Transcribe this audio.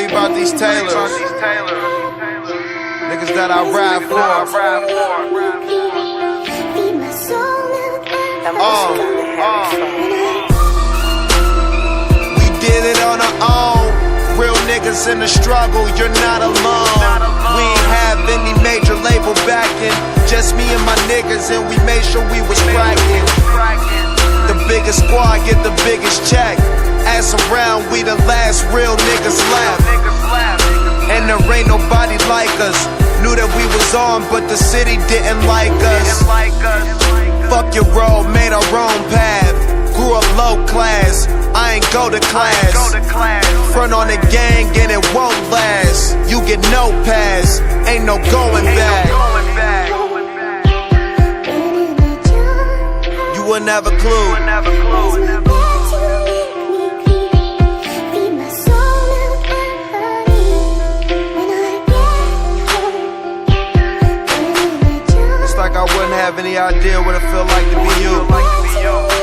you about these Taylors. Niggas that I ride for. We did it on our own. Real niggas in the struggle, you're not alone. We ain't have any major label backing. Just me and my niggas, and we made sure we was cracking. The biggest squad get the biggest check. Ass around, we the last real niggas left. And there ain't nobody like us. Knew that we was on, but the city didn't like us. Fuck your road, made our own path. Grew up low class, I ain't go to class. Front on the gang and it won't last. You get no pass, ain't no going back. You wouldn't have a clue. It's like I wouldn't have any idea what it felt like to be you.